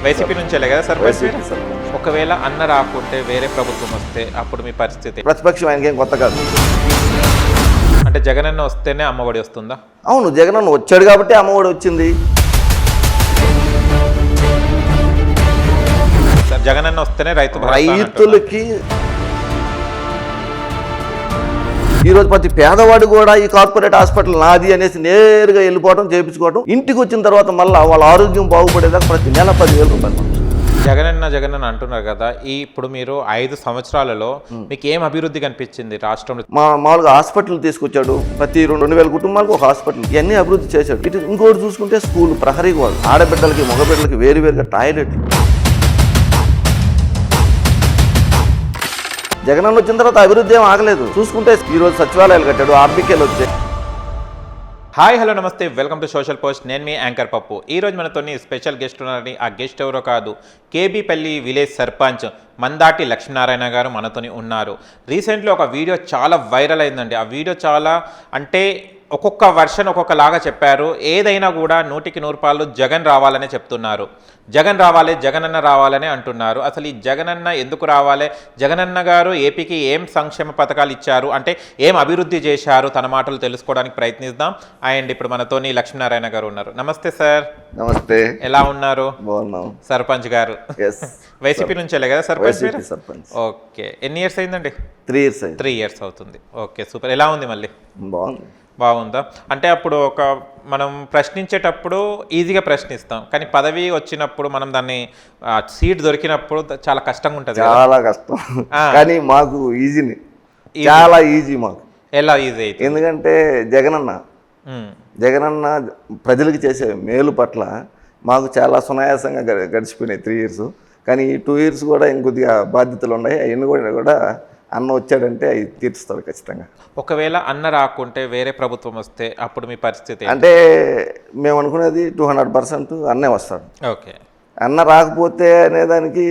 YCP నుంచే కదా సర్పంచ్ మీరు? ఒకవేళ అన్న రాకుంటే వేరే ప్రభుత్వం వస్తే అప్పుడు మీ పరిస్థితి? ప్రతిపక్షం ఆయనకి ఏం కొత్త కాదు. అంటే జగనన్న వస్తేనే అమ్మఒడి వస్తుందా? అవును, జగనన్న వచ్చాడు కాబట్టి అమ్మఒడి వచ్చింది. జగనన్న వస్తేనే రైతులకి ఈరోజు ప్రతి పేదవాడు కూడా ఈ కార్పొరేట్ హాస్పిటల్ నాది అనేసి నేరుగా వెళ్ళిపోవడం, చేయించుకోవడం, ఇంటికి వచ్చిన తర్వాత మళ్ళీ వాళ్ళ ఆరోగ్యం బాగుపడేదాకా ప్రతి నెల 10,000 రూపాయలు. జగనన్న అంటున్నారు కదా, ఇప్పుడు మీరు 5 సంవత్సరాలలో మీకు ఏం అభివృద్ధి కనిపించింది రాష్ట్రంలో? మామూలుగా హాస్పిటల్ తీసుకొచ్చాడు, ప్రతి 2,000 కుటుంబాలకు ఒక హాస్పిటల్, ఇవన్నీ అభివృద్ధి చేశాడు. ఇటు ఇంకోటి చూసుకుంటే స్కూల్, ప్రహరీ వాళ్ళు, ఆడబిడ్డలకి మగబిడ్డలకి వేరువేరుగా టాయిలెట్. జగనన్న వచ్చిన తర్వాత అభివృద్ధి ఏం ఆగలేదు. చూసుకుంటే ఈరోజు సచివాలయాలు కట్టాడు, ఆర్బీకేలు వచ్చాయి. హాయ్ హలో నమస్తే, వెల్కమ్ టు సోషల్ పోస్ట్. నేను మీ యాంకర్ పప్పు. ఈరోజు మనతోని స్పెషల్ గెస్ట్ ఉన్నారని, ఆ గెస్ట్ ఎవరో కాదు, కేబీపల్లి విలేజ్ సర్పంచ్ మందాటి లక్ష్మీనారాయణ గారు మనతోని ఉన్నారు. రీసెంట్లీ ఒక వీడియో చాలా వైరల్ అయిందండి. ఆ వీడియో చాలా అంటే ఒక్కొక్క వర్షన్ ఒక్కొక్కలాగా చెప్పారు. ఏదైనా కూడా 100కి 100 జగన్ రావాలనే చెప్తున్నారు. జగన్ రావాలి, జగనన్న రావాలనే అంటున్నారు. అసలు ఈ జగనన్న ఎందుకు రావాలి, జగనన్న గారు ఏపీకి ఏం సంక్షేమ పథకాలు ఇచ్చారు, అంటే ఏం అభివృద్ధి చేశారు, తన మాటలు తెలుసుకోవడానికి ప్రయత్నిద్దాం. అండ్ ఇప్పుడు మనతోని లక్ష్మీనారాయణ గారు ఉన్నారు. నమస్తే సార్. నమస్తే. ఎలా ఉన్నారు? బాగున్నాం. సర్పంచ్ గారు వైసీపీ నుంచే కదా సర్పంచ్? ఓకే. ఎన్ని ఇయర్స్ అయిందండి? 3 ఇయర్స్ అవుతుంది. Okay, super. ఎలా ఉంది మళ్ళీ? బాగుందా? అంటే అప్పుడు మనం ప్రశ్నించేటప్పుడు ఈజీగా ప్రశ్నిస్తాం, కానీ పదవి వచ్చినప్పుడు మనం దాన్ని సీట్ దొరికినప్పుడు చాలా కష్టంగా ఉంటుంది. చాలా కష్టం, కానీ మాకు ఈజీని, చాలా ఈజీ మాకు. ఎలా ఈజీ అయితే? ఎందుకంటే జగనన్న ప్రజలకు చేసే మేలు పట్ల మాకు చాలా సునాయాసంగా గడిచిపోయినాయి 3 ఇయర్స్. కానీ ఈ 2 ఇయర్స్ కూడా ఇంకొద్దిగా బాధ్యతలు ఉన్నాయి. అవన్నీ కూడా అన్న వచ్చాడంటే అవి తీర్చుతాడు ఖచ్చితంగా. ఒకవేళ అన్న రాకుంటే వేరే ప్రభుత్వం వస్తే అప్పుడు మీ పరిస్థితి? అంటే మేము అనుకునేది 200% అన్నే వస్తాడు. ఓకే. అన్న రాకపోతే అనేదానికి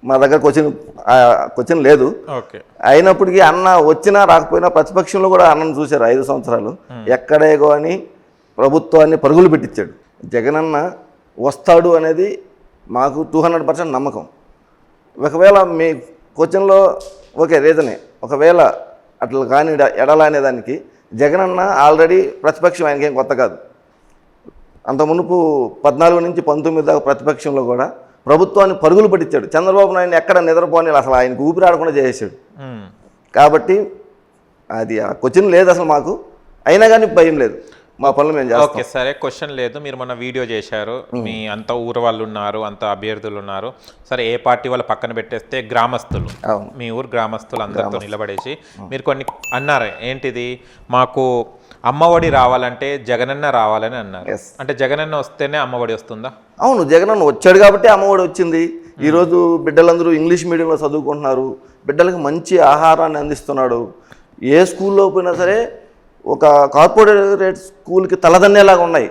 మా దగ్గర క్వశ్చన్ లేదు. ఓకే. అయినప్పటికీ అన్న వచ్చినా రాకపోయినా ప్రతిపక్షంలో కూడా అన్నను చూశారు 5 సంవత్సరాలు. ఎక్కడేగో అని ప్రభుత్వాన్ని పరుగులు పెట్టించాడు. జగనన్న వస్తాడు అనేది మాకు 200% నమ్మకం. ఒకవేళ మీ క్వశ్చన్లో ఓకే రీజనే, ఒకవేళ అట్లా కానీ ఎడలా అనేదానికి జగనన్న ఆల్రెడీ ప్రతిపక్షం ఆయనకేం కొత్త కాదు. అంత మునుపు 14 నుంచి 19 దాకా ప్రతిపక్షంలో కూడా ప్రభుత్వాన్ని పరుగులు పట్టించాడు. చంద్రబాబు నాయుడు ఎక్కడ నిద్రపోని అసలు ఆయనకు ఊపిరాడకుండా చేసేసాడు. కాబట్టి అది ఆ క్వశ్చన్ లేదు అసలు మాకు. అయినా కానీ భయం లేదు, మా పనులు మేము చేస్తాం. ఓకే సరే, క్వశ్చన్ లేదు. మీరు మొన్న వీడియో చేశారు, మీ అంత ఊరు వాళ్ళు ఉన్నారు, అంత అభ్యర్థులు ఉన్నారు. సరే, ఏ పార్టీ వాళ్ళు పక్కన పెట్టేస్తే గ్రామస్తులు, మీ ఊరు గ్రామస్తులు అందరితో నిలబడేసి మీరు కొన్ని అన్నారు. ఏంటిది, మాకు అమ్మఒడి రావాలంటే జగనన్న రావాలని అన్నారు. అంటే జగనన్న వస్తేనే అమ్మఒడి వస్తుందా? అవును, జగనన్న వచ్చాడు కాబట్టి అమ్మఒడి వచ్చింది. ఈరోజు బిడ్డలందరూ ఇంగ్లీష్ మీడియంలో చదువుకుంటున్నారు. బిడ్డలకు మంచి ఆహారాన్ని అందిస్తున్నాడు. ఏ స్కూల్లో పోయినా సరే ఒక కార్పొరేట్ స్కూల్కి తలదన్నేలాగా ఉన్నాయి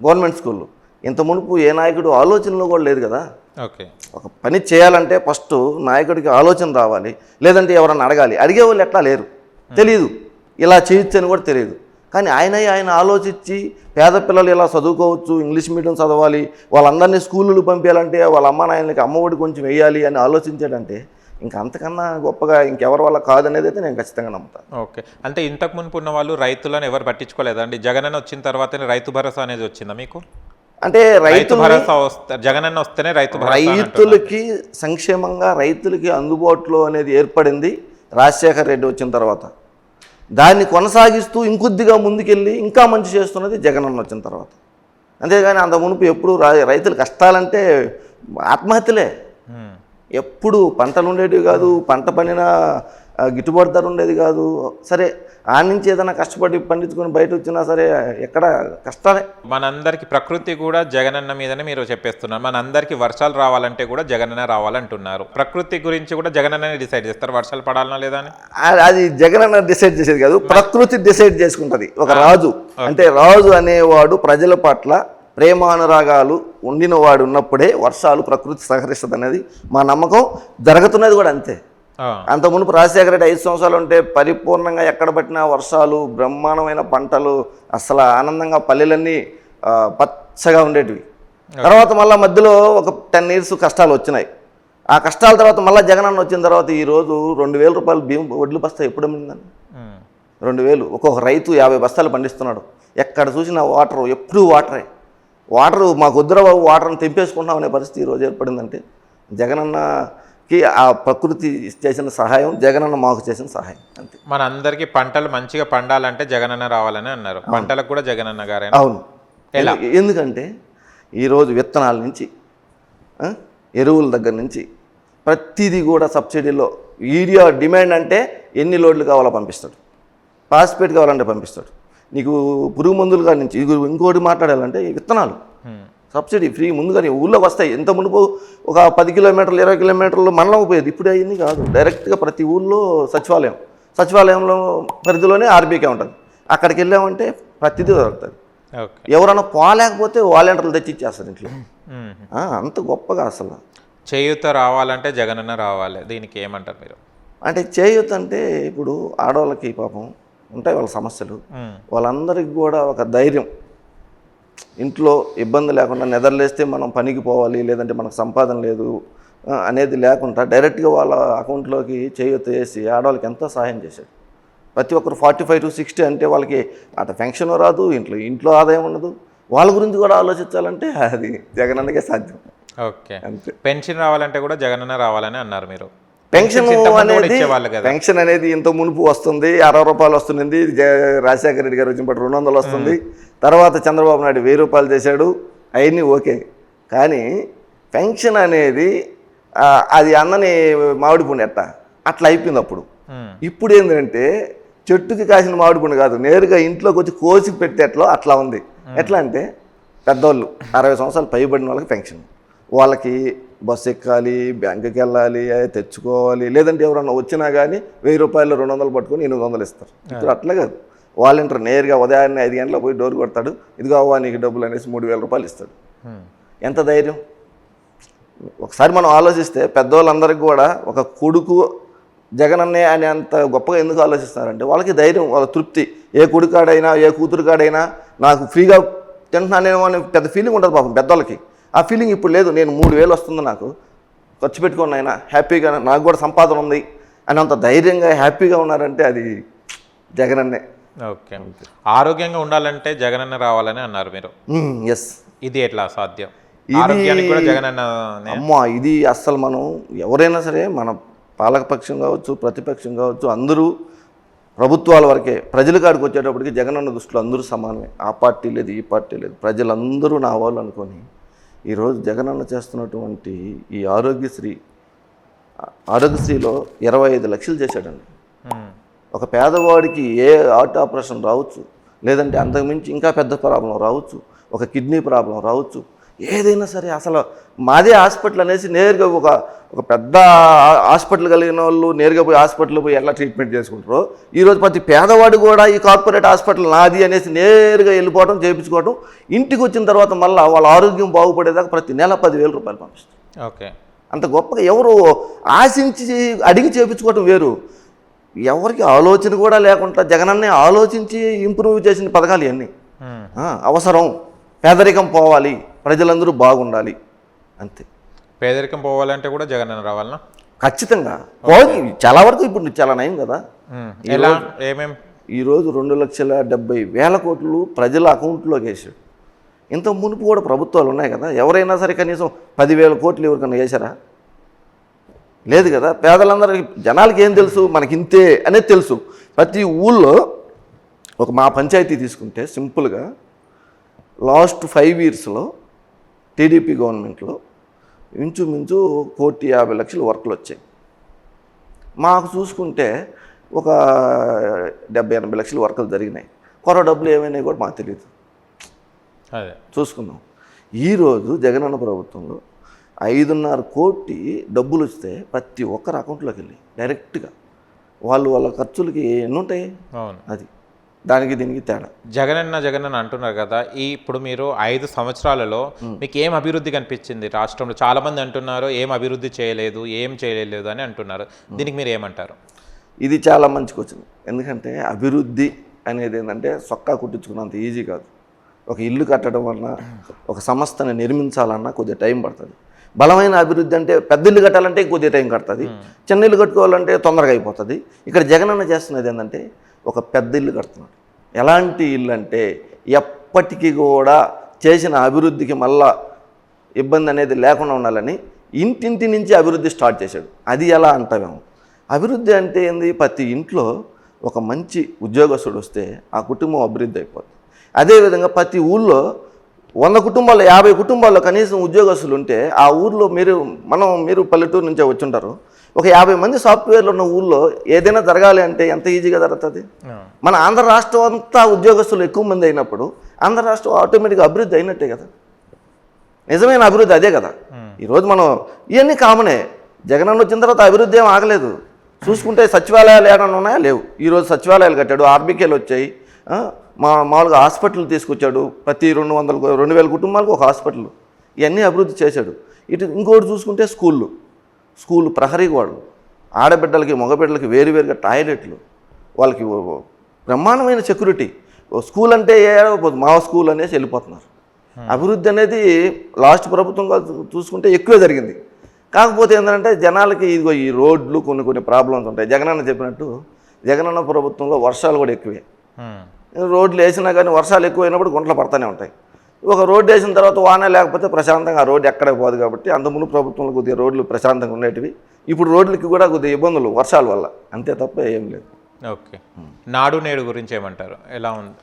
గవర్నమెంట్ స్కూళ్ళు. ఇంత మునుపు ఏ నాయకుడు ఆలోచనలో కూడా లేదు కదా. ఓకే. ఒక పని చేయాలంటే ఫస్ట్ నాయకుడికి ఆలోచన రావాలి, లేదంటే ఎవరన్నా అడగాలి. అడిగే వాళ్ళు ఎట్లా లేరు, తెలియదు, ఇలా చేయొచ్చు అని కూడా తెలియదు. కానీ ఆయన ఆలోచించి పేద పిల్లలు ఇలా చదువుకోవచ్చు, ఇంగ్లీష్ మీడియం చదవాలి, వాళ్ళందరినీ స్కూళ్ళు పంపించాలంటే వాళ్ళ అమ్మ నాయనకి అమ్మఒడి కొంచెం వేయాలి అని ఆలోచించాడంటే ఇంకా అంతకన్నా గొప్పగా ఇంకెవరి వల్ల కాదనేది అయితే నేను ఖచ్చితంగా నమ్ముతాను. ఓకే. అంటే ఇంతకు మునుపు ఉన్న వాళ్ళు రైతులను ఎవరు పట్టించుకోలేదండి. జగనన్న వచ్చిన తర్వాతనే రైతు భరోసా అనేది వచ్చిందా మీకు? అంటే జగనన్న వస్తేనే రైతులకి సంక్షేమంగా రైతులకి అందుబాటులో అనేది ఏర్పడింది రాజశేఖర రెడ్డి వచ్చిన తర్వాత. దాన్ని కొనసాగిస్తూ ఇంకొద్దిగా ముందుకెళ్ళి ఇంకా మంచి చేస్తున్నది జగనన్న వచ్చిన తర్వాత. అంతేగాని అంత మునుపు ఎప్పుడు రైతుల కష్టాలంటే ఆత్మహత్యలే. ఎప్పుడు పంటలు ఉండేవి కాదు, పంట పండిన గిట్టుబాటు ధర ఉండేది కాదు. సరే, ఆ నుంచి ఏదైనా కష్టపడి పండించుకొని బయట వచ్చినా సరే ఎక్కడ కష్టాలే. మనందరికి ప్రకృతి కూడా జగనన్న మీదనే మీరు చెప్పేస్తున్నారు. మనందరికి వర్షాలు రావాలంటే కూడా జగనన్న రావాలంటున్నారు. ప్రకృతి గురించి కూడా జగనన్ననే డిసైడ్ చేస్తారు వర్షాలు పడాలన్నా లేదా అని? అది జగనన్న డిసైడ్ చేసేది కాదు, ప్రకృతి డిసైడ్ చేసుకుంటుంది. ఒక రాజు అంటే రాజు అనేవాడు ప్రజల పట్ల ప్రేమానురాగాలు ఉండినవాడు ఉన్నప్పుడే వర్షాలు ప్రకృతి సహకరిస్తుంది అనేది మా నమ్మకం. జరుగుతున్నది కూడా అంతే. అంత మునుపు రాజశేఖర రెడ్డి 5 సంవత్సరాలు ఉంటే పరిపూర్ణంగా ఎక్కడ పట్టినా వర్షాలు, బ్రహ్మాండమైన పంటలు, అసలు ఆనందంగా పల్లెలన్నీ పచ్చగా ఉండేటివి. తర్వాత మళ్ళీ మధ్యలో ఒక 10 years కష్టాలు వచ్చినాయి. ఆ కష్టాల తర్వాత మళ్ళీ జగనన్న వచ్చిన తర్వాత ఈరోజు 2,000 రూపాయలు బియ్యం వడ్లు బస్తా ఎప్పుడు అమ్మిందండి? 2,000. ఒక్కొక్క రైతు 50 బస్తాలు పండిస్తున్నాడు. ఎక్కడ చూసినా వాటర్, ఎప్పుడూ వాటరు మాకు వద్దురా బాబు, వాటర్ని తెంపేసుకుంటున్నాం అనే పరిస్థితి ఈరోజు ఏర్పడిందంటే జగనన్నకి ఆ ప్రకృతి చేసిన సహాయం, జగనన్న మాకు చేసిన సహాయం అంతే. మన అందరికీ పంటలు మంచిగా పండాలంటే జగనన్న రావాలని అన్నారు. పంటలకు కూడా జగనన్న గారే. అవును. ఎందుకంటే ఈరోజు విత్తనాల నుంచి ఎరువుల దగ్గర నుంచి ప్రతిదీ కూడా సబ్సిడీలో. యూరియా డిమాండ్ అంటే ఎన్ని లోడ్లు కావాలో పంపిస్తాడు, ఫాస్ఫేట్ కావాలంటే పంపిస్తాడు, నీకు పురుగు మందులు కాడి నుంచి. ఇంకోటి మాట్లాడాలంటే ఈ విత్తనాలు సబ్సిడీ ఫ్రీ ముందుగానే ఊళ్ళోకి వస్తాయి. ఎంత మునుపు ఒక 10 కిలోమీటర్లు 20 కిలోమీటర్లు మండలం పోయేది, ఇప్పుడు అయింది కాదు. డైరెక్ట్గా ప్రతి ఊళ్ళో సచివాలయంలో పరిధిలోనే ఆర్బీకే ఉంటుంది. అక్కడికి వెళ్ళామంటే ప్రతిదీ దొరుకుతుంది. ఎవరైనా పోలేకపోతే వాలంటీర్లు తెచ్చి ఇచ్చేస్తారు ఇంట్లో. అంత గొప్పగా అసలు చేయూత రావాలంటే జగనన్న రావాలి. దీనికి ఏమంటారు మీరు? అంటే చేయూత అంటే ఇప్పుడు ఆడవాళ్ళకి పాపం ఉంటాయి వాళ్ళ సమస్యలు, వాళ్ళందరికీ కూడా ఒక ధైర్యం, ఇంట్లో ఇబ్బంది లేకుండా నిద్రలేస్తే మనం పనికి పోవాలి, లేదంటే మనకు సంపాదన లేదు అనేది లేకుండా డైరెక్ట్గా వాళ్ళ అకౌంట్లోకి చేయూత వేసి ఆడవాళ్ళకి ఎంతో సహాయం చేశాడు. ప్రతి ఒక్కరు 45 to 60 అంటే వాళ్ళకి అటు పెన్షన్ రాదు, ఇంట్లో ఆదాయం ఉండదు. వాళ్ళ గురించి కూడా ఆలోచించాలంటే అది జగనన్నకే సాధ్యం. ఓకే, పెన్షన్ రావాలంటే కూడా జగనన్న రావాలని అన్నారు మీరు. పెన్షన్ అనేది ఇంత మునుపు వస్తుంది, 60 రూపాయలు వస్తుంది. రాజశేఖర రెడ్డి గారు వచ్చినప్పుడు 200 వస్తుంది. తర్వాత చంద్రబాబు నాయుడు 1000 రూపాయలు చేశాడు. అవన్నీ ఓకే, కానీ పెన్షన్ అనేది అది అన్నని మామిడి పండు అట్లా అయిపోయింది అప్పుడు. ఇప్పుడు ఏంటంటే చెట్టుకి కాసిన మామిడి పండు కాదు, నేరుగా ఇంట్లోకి వచ్చి కోసి పెట్టేట్లో అట్లా ఉంది. ఎట్లా అంటే పెద్దవాళ్ళు 60 సంవత్సరాలు పైబడిన వాళ్ళకి పెన్షన్, వాళ్ళకి బస్సు ఎక్కాలి, బ్యాంకుకి వెళ్ళాలి, తెచ్చుకోవాలి, లేదంటే ఎవరన్నా వచ్చినా కానీ 1000 రూపాయలు 200 పట్టుకొని 800 ఇస్తారు. ఇప్పుడు అట్లా కాదు, వాలంటీర్ నేరుగా ఉదయాన్నే 5 గంటలకు పోయి డోర్ కొడతాడు, ఇదిగో అవ్వా నీకు డబ్బులు అనేసి 3,000 రూపాయలు ఇస్తాడు. ఎంత ధైర్యం! ఒకసారి మనం ఆలోచిస్తే పెద్దవాళ్ళందరికీ కూడా ఒక కొడుకు జగనన్నే అని అంత గొప్పగా ఎందుకు ఆలోచిస్తున్నారంటే వాళ్ళకి ధైర్యం, వాళ్ళ తృప్తి. ఏ కొడుకాడైనా ఏ కూతురు కాడైనా నాకు ఫ్రీగా తింటున్నానేమో అని పెద్ద ఫీలింగ్ ఉంటుంది పాపం పెద్దవాళ్ళకి. ఆ ఫీలింగ్ ఇప్పుడు లేదు. నేను 3,000 వస్తుంది, నాకు ఖర్చు పెట్టుకుని అయినా హ్యాపీగా, నాకు కూడా సంపాదన ఉంది అని అంత ధైర్యంగా హ్యాపీగా ఉన్నారంటే అది జగనన్నే. ఓకే, ఆరోగ్యంగా ఉండాలంటే జగనన్న రావాలని అన్నారు మీరు. ఎస్. ఇది ఎట్లా సాధ్యం? ఆరోగ్యానికి కూడా జగనన్న అమ్మా, ఇది అస్సలు మనం ఎవరైనా సరే, మన పాలకపక్షం కావచ్చు, ప్రతిపక్షం కావచ్చు, అందరూ ప్రభుత్వాల వరకే. ప్రజల కాడికి వచ్చేటప్పటికి జగనన్న దృష్టిలో అందరూ సమానమే. ఆ పార్టీ లేదు, ఈ పార్టీ లేదు, ప్రజలందరూ నా వాళ్ళు అనుకొని ఈరోజు జగనన్న చేస్తున్నటువంటి ఈ ఆరోగ్యశ్రీలో 25 లక్షలు చేశాడండి. ఒక పేదవాడికి ఏ హార్ట్ ఆపరేషన్ రావచ్చు, లేదంటే అంతకుమించి ఇంకా పెద్ద ప్రాబ్లం రావచ్చు, ఒక కిడ్నీ ప్రాబ్లం రావచ్చు, ఏదైనా సరే. అసలు మాదే హాస్పిటల్ అనేసి నేరుగా ఒక పెద్ద హాస్పిటల్ కలిగిన వాళ్ళు నేరుగా పోయి హాస్పిటల్ పోయి ఎలా ట్రీట్మెంట్ చేసుకుంటారో, ఈరోజు ప్రతి పేదవాడు కూడా ఈ కార్పొరేట్ హాస్పిటల్ నాది అనేసి నేరుగా వెళ్ళిపోవడం, చేయించుకోవడం. ఇంటికి వచ్చిన తర్వాత మళ్ళీ వాళ్ళ ఆరోగ్యం బాగుపడేదాకా ప్రతి నెల 10,000 రూపాయలు పంపిస్తారు. ఓకే, అంత గొప్పగా ఎవరు ఆశించి అడిగి చేయించుకోవడం వేరు. ఎవరికి ఆలోచన కూడా లేకుండా జగనన్నే ఆలోచించి ఇంప్రూవ్ చేసిన పథకాలు ఇవన్నీ. అవసరం, పేదరికం పోవాలి, ప్రజలందరూ బాగుండాలి, అంతే. పేదరికం పోవాలంటే కూడా జగనన్న రావాలనా? ఖచ్చితంగా పోయి. చాలా వరకు ఇప్పుడు చాలా నయం కదా. ఈరోజు 2,70,000 కోట్లు ప్రజల అకౌంట్లోకి వేసాడు. ఇంత మునుపు కూడా ప్రభుత్వాలు ఉన్నాయి కదా, ఎవరైనా సరే కనీసం 10,000 కోట్లు ఎవరికన్నా వేశారా? లేదు కదా. పేదలందరికీ, జనాలకి ఏం తెలుసు, మనకి ఇంతే అనేది తెలుసు. ప్రతి ఊళ్ళో ఒక మా పంచాయతీ తీసుకుంటే సింపుల్గా లాస్ట్ 5 yearsలో టీడీపీ గవర్నమెంట్లో ఇంచుమించు 1,50,00,000 వర్క్లు వచ్చాయి. మాకు చూసుకుంటే ఒక 70-80 లక్షల వర్కులు జరిగినాయి. కొర డబ్బులు ఏమైనా కూడా మాకు తెలియదు. అదే చూసుకుందాం. ఈరోజు జగనన్న ప్రభుత్వంలో 5.5 కోటి డబ్బులు వస్తే ప్రతి ఒక్కరి అకౌంట్లోకి వెళ్ళి డైరెక్ట్గా వాళ్ళ ఖర్చులకి ఎన్ని ఉంటాయి. అది దానికి దీనికి తేడా. జగనన్న అంటున్నారు కదా, ఇప్పుడు మీరు 5 సంవత్సరాలలో మీకు ఏం అభివృద్ధి కనిపించింది రాష్ట్రంలో? చాలామంది అంటున్నారు ఏం అభివృద్ధి చేయలేదు, ఏం చేయలేదు అని అంటున్నారు. దీనికి మీరు ఏమంటారు? ఇది చాలా మంచి క్వశ్చన్. ఎందుకంటే అభివృద్ధి అనేది ఏంటంటే సొక్కా కుట్టించుకున్నంత ఈజీ కాదు. ఒక ఇల్లు కట్టడం వలన ఒక సంస్థని నిర్మించాలన్నా కొద్దిగా టైం పడుతుంది. బలమైన అభివృద్ధి అంటే పెద్ద ఇల్లు కట్టాలంటే కొద్దిగా టైం కడుతుంది, చిన్న ఇల్లు కట్టుకోవాలంటే తొందరగా అయిపోతుంది. ఇక్కడ జగనన్న చేస్తున్నది ఏంటంటే ఒక పెద్ద ఇల్లు కడుతున్నాడు. ఎలాంటి ఇల్లు అంటే ఎప్పటికీ కూడా చేసిన అభివృద్ధికి మళ్ళా ఇబ్బంది అనేది లేకుండా ఉండాలని ఇంటింటి నుంచి అభివృద్ధి స్టార్ట్ చేశాడు. అది ఎలా అంటామేమో. అభివృద్ధి అంటే ఏంది, ప్రతి ఇంట్లో ఒక మంచి ఉద్యోగస్తుడు వస్తే ఆ కుటుంబం అభివృద్ధి అయిపోతుంది. అదేవిధంగా ప్రతి ఊళ్ళో 100 కుటుంబాల్లో 50 కుటుంబాల్లో కనీసం ఉద్యోగస్తులు ఉంటే ఆ ఊర్లో మీరు పల్లెటూరు నుంచే వచ్చుంటారు. ఒక 50 మంది సాఫ్ట్వేర్లు ఉన్న ఊళ్ళో ఏదైనా జరగాలి అంటే ఎంత ఈజీగా జరుగుతుంది. మన ఆంధ్ర రాష్ట్రం అంతా ఉద్యోగస్తులు ఎక్కువ మంది అయినప్పుడు ఆంధ్ర రాష్ట్రం ఆటోమేటిక్గా అభివృద్ధి అయినట్టే కదా. నిజమైన అభివృద్ధి అదే కదా. ఈరోజు మనం ఇవన్నీ కామనే. జగనన్న వచ్చిన తర్వాత అభివృద్ధి ఏం ఆగలేదు. చూసుకుంటే సచివాలయాలు ఏమైనా ఉన్నాయా? లేవు. ఈరోజు సచివాలయాలు కట్టాడు, ఆర్బీకేలు వచ్చాయి, మామూలుగా హాస్పిటల్ తీసుకొచ్చాడు. ప్రతి 2,000 కుటుంబాలకు ఒక హాస్పిటల్. ఇవన్నీ అభివృద్ధి చేశాడు. ఇంకోటి చూసుకుంటే స్కూళ్ళు ప్రహరీ గోడలు, ఆడబిడ్డలకి మగబిడ్డలకి వేరువేరుగా టాయిలెట్లు, వాళ్ళకి బ్రహ్మాండమైన సెక్యూరిటీ. స్కూల్ అంటే మా స్కూల్ అనేసి వెళ్ళిపోతున్నారు. అభివృద్ధి అనేది లాస్ట్ ప్రభుత్వంగా చూసుకుంటే ఎక్కువే జరిగింది. కాకపోతే ఏంటంటే జనాలకి ఇదిగో ఈ రోడ్లు కొన్ని ప్రాబ్లమ్స్ ఉంటాయి. జగనన్న చెప్పినట్టు జగనన్న ప్రభుత్వంలో వర్షాలు కూడా ఎక్కువే. రోడ్లు వేసినా కానీ వర్షాలు ఎక్కువైనప్పుడు గుంటలు పడుతూనే ఉంటాయి. ఒక రోడ్డు వేసిన తర్వాత వాన లేకపోతే ప్రశాంతంగా ఆ రోడ్డు ఎక్కడికి పోదు. కాబట్టి అంతకుముందు ప్రభుత్వంలో కొద్దిగా రోడ్లు ప్రశాంతంగా ఉండేటివి. ఇప్పుడు రోడ్లకి కూడా కొద్దిగా ఇబ్బందులు వర్షాల వల్ల, అంతే తప్ప ఏం లేదు. ఓకే, నాడు నేడు గురించి ఏమంటారు, ఎలా ఉంది?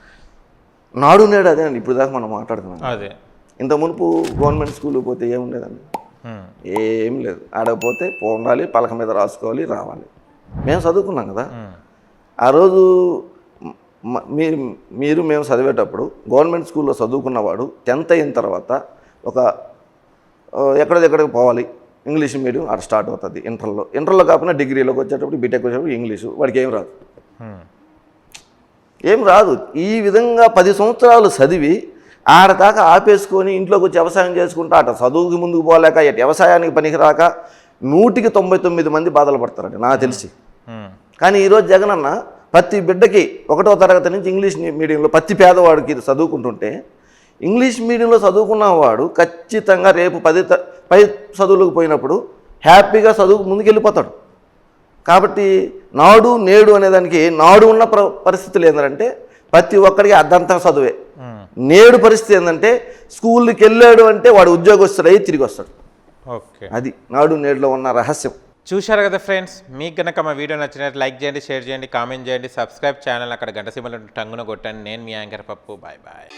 నాడు నేడు అదే అండి ఇప్పుడు దాకా మనం మాట్లాడుతున్నాం. అదే ఇంత మునుపు గవర్నమెంట్ స్కూల్కి పోతే ఏముండేదండి, ఏం లేదు. ఆడకపోతే ఉండాలి, పలక మీద రాసుకోవాలి, రావాలి. మేము చదువుకున్నాం కదా ఆ రోజు. మేము చదివేటప్పుడు గవర్నమెంట్ స్కూల్లో చదువుకున్నవాడు 10th అయిన తర్వాత ఒక ఎక్కడికి పోవాలి, ఇంగ్లీష్ మీడియం అక్కడ స్టార్ట్ అవుతుంది. ఇంటర్లో కాకుండా డిగ్రీలోకి వచ్చేటప్పుడు బీటెక్ వచ్చేటప్పుడు ఇంగ్లీషు వాడికి ఏం రాదు. ఈ విధంగా 10 సంవత్సరాలు చదివి ఆడదాకా ఆపేసుకొని ఇంట్లోకి వచ్చి వ్యవసాయం చేసుకుంటా అట చదువుకి ముందుకు పోలేక ఇటు వ్యవసాయానికి పనికిరాక 199 మంది బాధలు పడతారండి నాకు తెలిసి. కానీ ఈరోజు జగనన్న ప్రతి బిడ్డకి 1వ తరగతి నుంచి ఇంగ్లీష్ మీడియంలో ప్రతి పేదవాడికి చదువుకుంటుంటే ఇంగ్లీష్ మీడియంలో చదువుకున్నవాడు ఖచ్చితంగా రేపు పై చదువులకు పోయినప్పుడు హ్యాపీగా చదువుకు ముందుకెళ్ళిపోతాడు. కాబట్టి నాడు నేడు అనేదానికి నాడు ఉన్న పరిస్థితులు ఏంటంటే ప్రతి ఒక్కడికి అర్ధంతా చదువే. నేడు పరిస్థితి ఏంటంటే స్కూల్కి వెళ్ళాడు అంటే వాడు ఉద్యోగస్తుడు అయ్యి తిరిగి వస్తాడు. ఓకే, అది నాడు నేడులో ఉన్న రహస్యం. చూశారు కదా ఫ్రెండ్స్, మీకు కనుక మా వీడియో నచ్చినట్టు లైక్ చేయండి, షేర్ చేయండి, కామెంట్ చేయండి, సబ్స్క్రైబ్ ఛానల్ అక్కడ గంట సింబల్ టంగున కొట్టండి. నేను మీ యాంకర్ పప్పు. Bye bye.